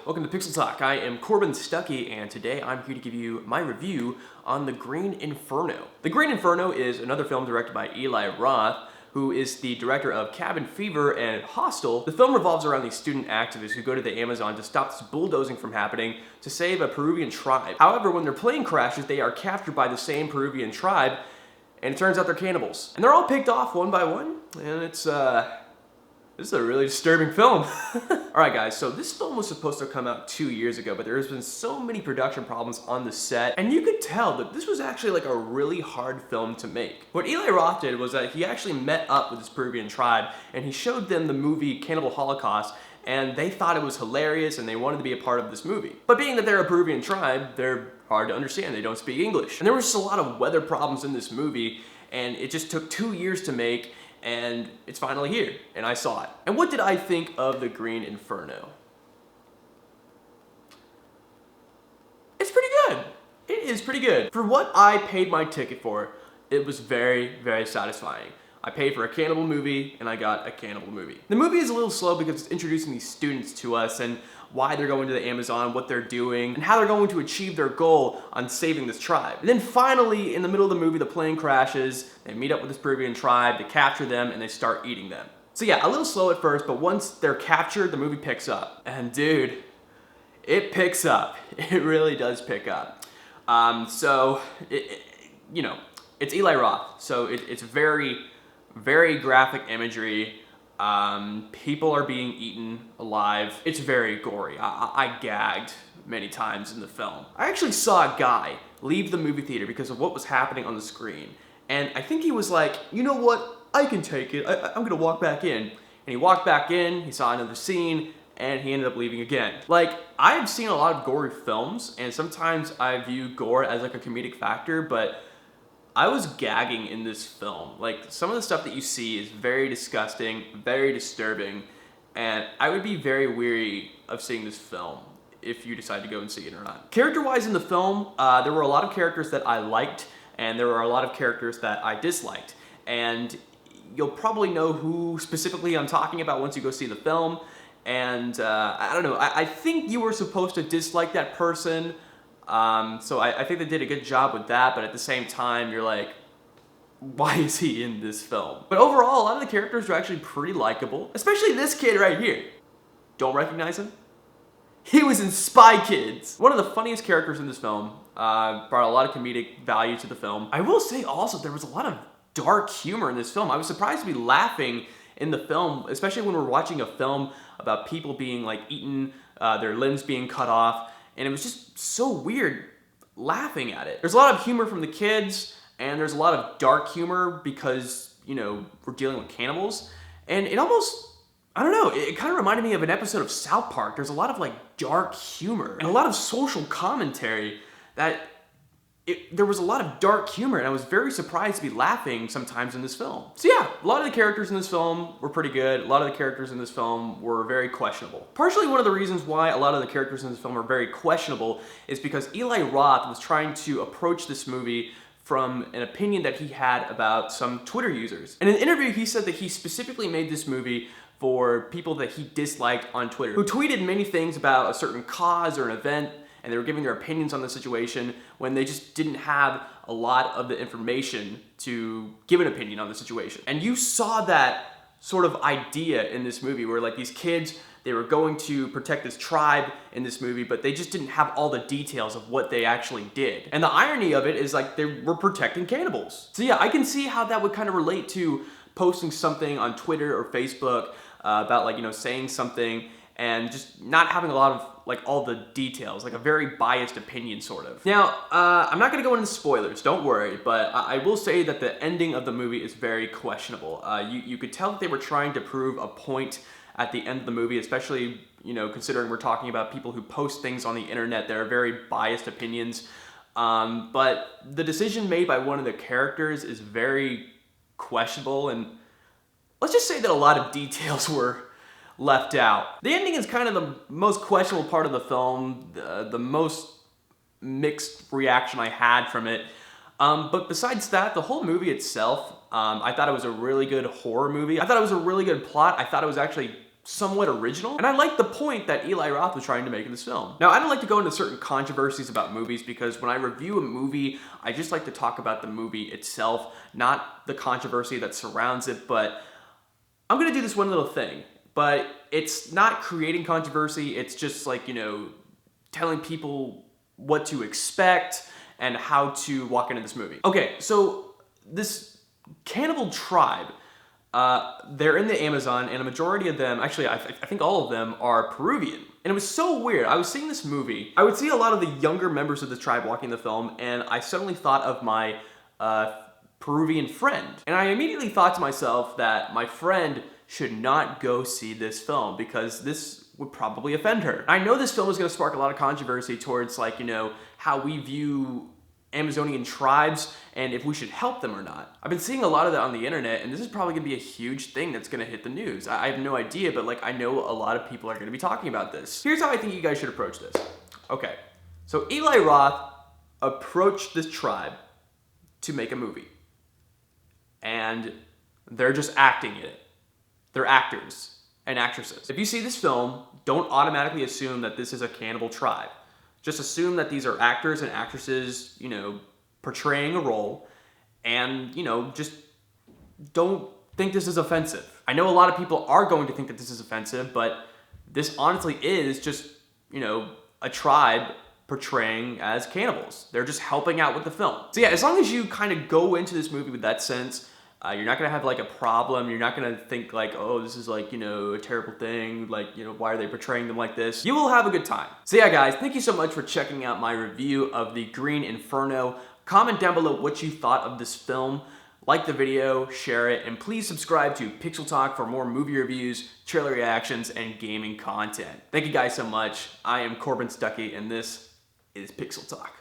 welcome to Pixel Talk. I am Corbin Stuckey, and today I'm here to give you my review on The Green Inferno. The Green Inferno is another film directed by Eli Roth, who is the director of Cabin Fever and Hostel. The film revolves around these student activists who go to the Amazon to stop this bulldozing from happening to save a Peruvian tribe. However, when their plane crashes, they are captured by the same Peruvian tribe, and it turns out they're cannibals. And they're all picked off one by one, and this is a really disturbing film. Alright guys, so this film was supposed to come out 2 years ago, but there has been so many production problems on the set, and you could tell that this was actually like a really hard film to make. What Eli Roth did was that he actually met up with this Peruvian tribe, and he showed them the movie Cannibal Holocaust, and they thought it was hilarious, and they wanted to be a part of this movie. But being that they're a Peruvian tribe, they're hard to understand, they don't speak English. And there was just a lot of weather problems in this movie, and it just took 2 years to make, and it's finally here, and I saw it. And what did I think of The Green Inferno? It's pretty good. It is pretty good. For what I paid my ticket for, it was very, very satisfying. I paid for a cannibal movie, and I got a cannibal movie. The movie is a little slow because it's introducing these students to us and why they're going to the Amazon, what they're doing, and how they're going to achieve their goal on saving this tribe. And then finally, in the middle of the movie, the plane crashes, they meet up with this Peruvian tribe, they capture them, and they start eating them. So yeah, a little slow at first, but once they're captured, the movie picks up. And dude, it picks up. It really does pick up. It's Eli Roth, so it's very, very graphic imagery. People are being eaten alive. It's very gory. I gagged many times in the film. I actually saw a guy leave the movie theater because of what was happening on the screen. And I think he was like, you know what, I can take it. I'm gonna walk back in. And he walked back in, he saw another scene, and he ended up leaving again. Like, I've seen a lot of gory films, and sometimes I view gore as like a comedic factor, but I was gagging in this film. Like, some of the stuff that you see is very disgusting, very disturbing, and I would be very weary of seeing this film if you decide to go and see it or not. Character-wise in the film, there were a lot of characters that I liked, and there were a lot of characters that I disliked. And you'll probably know who specifically I'm talking about once you go see the film. And I don't know, I think you were supposed to dislike that person. So I think they did a good job with that, but at the same time, you're like, why is he in this film? But overall, a lot of the characters are actually pretty likable, especially this kid right here. Don't recognize him? He was in Spy Kids. One of the funniest characters in this film, brought a lot of comedic value to the film. I will say also, there was a lot of dark humor in this film. I was surprised to be laughing in the film, especially when we're watching a film about people being like eaten, their limbs being cut off. And it was just so weird laughing at it. There's a lot of humor from the kids, and there's a lot of dark humor because, you know, we're dealing with cannibals. And it almost, I don't know, it kind of reminded me of an episode of South Park. There's a lot of like dark humor and a lot of social commentary that there was a lot of dark humor, and I was very surprised to be laughing sometimes in this film. So yeah, a lot of the characters in this film were pretty good. A lot of the characters in this film were very questionable. Partially one of the reasons why a lot of the characters in this film are very questionable is because Eli Roth was trying to approach this movie from an opinion that he had about some Twitter users. In an interview, he said that he specifically made this movie for people that he disliked on Twitter, who tweeted many things about a certain cause or an event, and they were giving their opinions on the situation when they just didn't have a lot of the information to give an opinion on the situation. And you saw that sort of idea in this movie where like these kids, they were going to protect this tribe in this movie, but they just didn't have all the details of what they actually did. And the irony of it is like they were protecting cannibals. So yeah, I can see how that would kind of relate to posting something on Twitter or Facebook about like, you know, saying something and just not having a lot of like all the details, like a very biased opinion sort of. Now, I'm not gonna go into spoilers, don't worry, but I will say that the ending of the movie is very questionable. You could tell that they were trying to prove a point at the end of the movie, especially, you know, considering we're talking about people who post things on the internet that are very biased opinions. But the decision made by one of the characters is very questionable, and let's just say that a lot of details were left out. The ending is kind of the most questionable part of the film, the most mixed reaction I had from it. But besides that, the whole movie itself, I thought it was a really good horror movie. I thought it was a really good plot. I thought it was actually somewhat original, and I like the point that Eli Roth was trying to make in this film. Now, I don't like to go into certain controversies about movies because when I review a movie, I just like to talk about the movie itself, not the controversy that surrounds it, but I'm gonna do this one little thing, but it's not creating controversy, it's just like, you know, telling people what to expect and how to walk into this movie. Okay, so this cannibal tribe, they're in the Amazon, and a majority of them, actually I think all of them, are Peruvian. And it was so weird. I was seeing this movie, I would see a lot of the younger members of the tribe walking the film, and I suddenly thought of my Peruvian friend. And I immediately thought to myself that my friend should not go see this film because this would probably offend her. I know this film is going to spark a lot of controversy towards, like, you know, how we view Amazonian tribes and if we should help them or not. I've been seeing a lot of that on the internet, and this is probably gonna be a huge thing that's gonna hit the news. I have no idea, but like I know a lot of people are gonna be talking about this. Here's how I think you guys should approach this. Okay, so Eli Roth approached this tribe to make a movie, and they're just acting in it. They're actors and actresses. If you see this film, don't automatically assume that this is a cannibal tribe. Just assume that these are actors and actresses, you know, portraying a role, and, you know, just don't think this is offensive. I know a lot of people are going to think that this is offensive, but this honestly is just, you know, a tribe portraying as cannibals. They're just helping out with the film. So yeah, as long as you kind of go into this movie with that sense, you're not gonna have like a problem. You're not gonna think like, oh, this is like, you know, a terrible thing. Like, you know, why are they portraying them like this? You will have a good time. So yeah, guys, thank you so much for checking out my review of the Green Inferno. Comment down below what you thought of this film. Like the video, share it, and please subscribe to Pixel Talk for more movie reviews, trailer reactions, and gaming content. Thank you guys so much. I am Corbin Stuckey, and this is Pixel Talk.